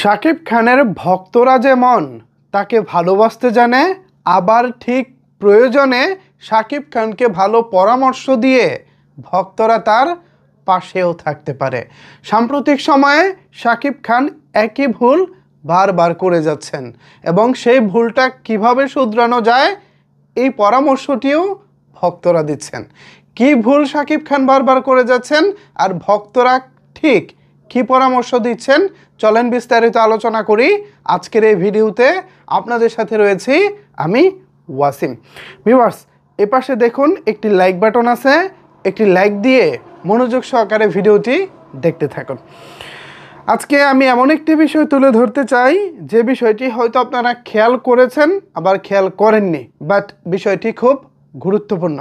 শাকিব খানের ভক্তরা যেমন তাকে ভালোবাসতে জানে, আবার ঠিক প্রয়োজনে শাকিব খানকে ভালো পরামর্শ দিয়ে ভক্তরা তার পাশেও থাকতে পারে। সাম্প্রতিক সময়ে শাকিব খান একই ভুল বারবার করে যাচ্ছেন এবং সেই ভুলটা কিভাবে শুধরানো যায় এই পরামর্শটিও ভক্তরা দিচ্ছেন। কি ভুল শাকিব খান বারবার করে যাচ্ছেন আর ভক্তরা ঠিক কি পরামর্শ দিচ্ছেন, চলেন বিস্তারিত আলোচনা করি আজকের এই ভিডিওতে। আপনাদের সাথে রয়েছি আমি ওয়াসিম। ভিউয়ার্স, এপাশে দেখুন একটি লাইক বাটন আছে, একটি লাইক দিয়ে মনোযোগ সহকারে ভিডিওটি দেখতে থাকুন। আজকে আমি এমন একটি বিষয় তুলে ধরতে চাই যে বিষয়টি হয়তো আপনারা খেয়াল করেছেন আবার খেয়াল করেননি, বাট বিষয়টি খুব গুরুত্বপূর্ণ।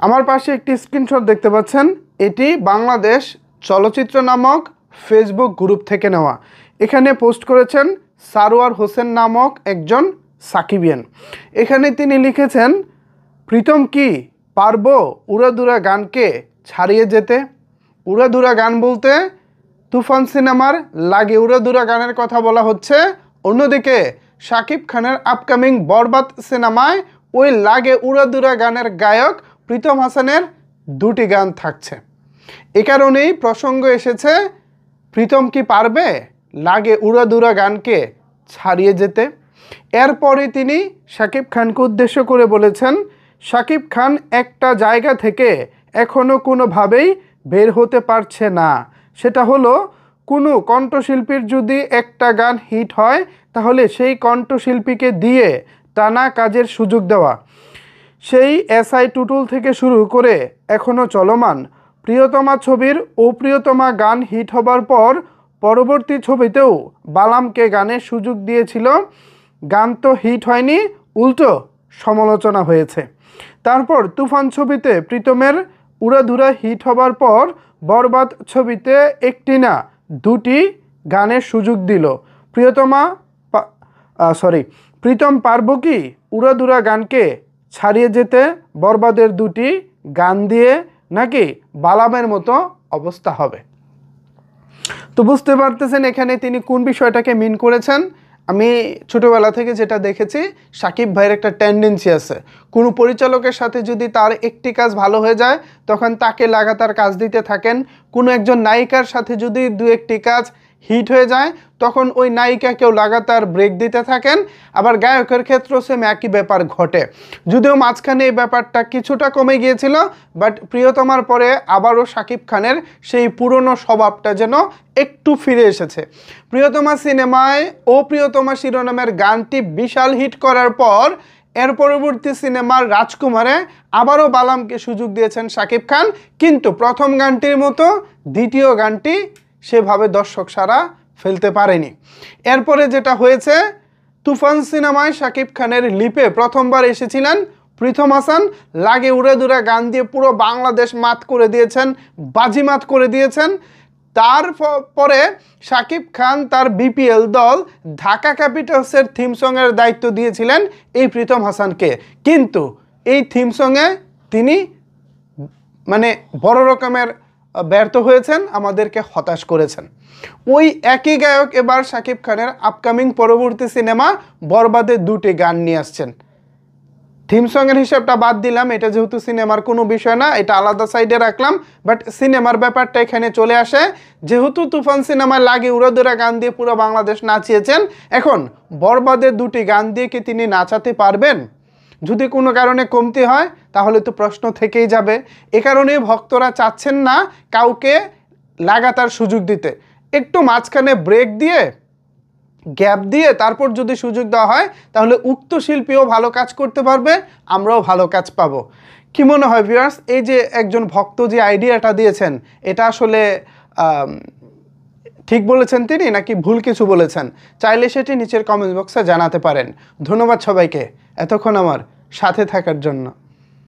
আমার পাশে একটি স্ক্রিনশট দেখতে পাচ্ছেন, এটি বাংলাদেশ চলচ্চিত্র নামক ফেসবুক গ্রুপ থেকে নেওয়া। এখানে পোস্ট করেছেন সারোয়ার হোসেন নামক একজন সাকিবিয়ান। এখানে তিনি লিখেছেন, প্রীতম কি পারবো উড়াদুরা গানকে ছাড়িয়ে যেতে? উড়াদুরা গান বলতে তুফান সিনেমার লাগে উড়াদুরা গানের কথা বলা হচ্ছে। অন্যদিকে শাকিব খানের আপকামিং বরবাদ সিনেমায় ওই লাগে উড়াদুরা গানের গায়ক প্রীতম হাসানের দুটি গান থাকছে। এ কারণেই প্রসঙ্গ এসেছে, প্রীতম কি পারবে লাগে উড়াদুরা গানকে ছাড়িয়ে যেতে? এরপরে তিনি শাকিব খানকে উদ্দেশ্য করে বলেছেন, শাকিব খান একটা জায়গা থেকে এখনও কোনোভাবেই বের হতে পারছে না। সেটা হলো, কোনো কণ্ঠশিল্পীর যদি একটা গান হিট হয় তাহলে সেই কণ্ঠশিল্পীকে দিয়ে টানা কাজের সুযোগ দেওয়া। সেই এসআই টুটুল থেকে শুরু করে এখনও চলমান প্রিয়তমা ছবির ও প্রিয়তমা গান হিট হবার পর পরবর্তী ছবিতেও বালামকে গানের সুযোগ দিয়েছিল। গান তো হিট হয়নি, উল্টো সমালোচনা হয়েছে। তারপর তুফান ছবিতে প্রীতমের উড়াধুরা হিট হবার পর বরবাদ ছবিতে একটি না দুটি গানের সুযোগ দিল। প্রীতম পারবো কি উড়াধুরা গানকে ছাড়িয়ে যেতে? বরবাদের দুটি গান দিয়ে নাকি বালামের মতো অবস্থা হবে? তো বুঝতে পারতেছেন এখানে তিনি কোন বিষয়টাকে মিন করেছেন। আমি ছোটোবেলা থেকে যেটা দেখেছি, শাকিব ভাইয়ের একটা টেন্ডেন্সি আছে, কোনো পরিচালকের সাথে যদি তার একটি কাজ ভালো হয়ে যায় তখন তাকে লাগাতার কাজ দিতে থাকেন। কোনো একজন নায়িকার সাথে যদি দু একটি কাজ হিট হয়ে যায় তখন ওই নায়িকাকেও লাগাতার ব্রেক দিতে থাকেন। আবার গায়কের ক্ষেত্রেও সেম একই ব্যাপার ঘটে, যদিও মাঝখানে এই ব্যাপারটা কিছুটা কমে গিয়েছিল, বাট প্রিয়তমার পরে আবারও শাকিব খানের সেই পুরনো স্বভাবটা যেন একটু ফিরে এসেছে। প্রিয়তমা সিনেমায় ও প্রিয়তমা শিরোনামের গানটি বিশাল হিট করার পর এর পরবর্তী সিনেমার রাজকুমারে আবারও বালামকে সুযোগ দিয়েছেন শাকিব খান, কিন্তু প্রথম গানটির মতো দ্বিতীয় গানটি সেভাবে দর্শক সাড়া ফেলতে পারেনি। এরপরে যেটা হয়েছে, তুফান সিনেমায় শাকিব খানের লিপে প্রথমবার এসেছিলেন প্রীতম হাসান। লাগে উড়াদুরা গান দিয়ে পুরো বাংলাদেশ মাত করে দিয়েছেন, বাজিমাত করে দিয়েছেন। তারপরে শাকিব খান তার বিপিএল দল ঢাকা ক্যাপিটালসের থিম সংয়ের দায়িত্ব দিয়েছিলেন এই প্রীতম হাসানকে, কিন্তু এই থিম সংয়ে তিনি বড় রকমের ব্যর্থ হয়েছেন, আমাদেরকে হতাশ করেছেন। ওই একই গায়ক এবার শাকিব খানের আপকামিং পরবর্তী সিনেমা বরবাদে দুটি গান নিয়ে আসছেন। থিম সঙ্গের হিসাবটা বাদ দিলাম, এটা যেহেতু সিনেমার কোনো বিষয় না, এটা আলাদা সাইডে রাখলাম, বাট সিনেমার ব্যাপারটা এখানে চলে আসে। যেহেতু তুফান সিনেমায় লাগে উড়াদুরা গান দিয়ে পুরো বাংলাদেশ নাচিয়েছেন, এখন বরবাদের দুটি গান দিয়ে কি তিনি নাচাতে পারবেন? যদি কোনো কারণে কমতি হয় তাহলে তো প্রশ্ন থেকেই যাবে। এ কারণেই ভক্তরা চাচ্ছেন না কাউকে লাগাতার সুযোগ দিতে, একটু মাঝখানে ব্রেক দিয়ে গ্যাপ দিয়ে তারপর যদি সুযোগ দেওয়া হয় তাহলে উক্ত শিল্পীও ভালো কাজ করতে পারবে, আমরাও ভালো কাজ পাবো। কি মনে হয় ভিউয়ার্স, এই যে একজন ভক্ত যে আইডিয়াটা দিয়েছেন, এটা আসলে ঠিক বলেছেন তিনি নাকি ভুল কিছু বলেছেন? চাইলে সেটি নিচের কমেন্ট বক্সে জানাতে পারেন। ধন্যবাদ সবাইকে এতক্ষণ আমার সাথে থাকার জন্য।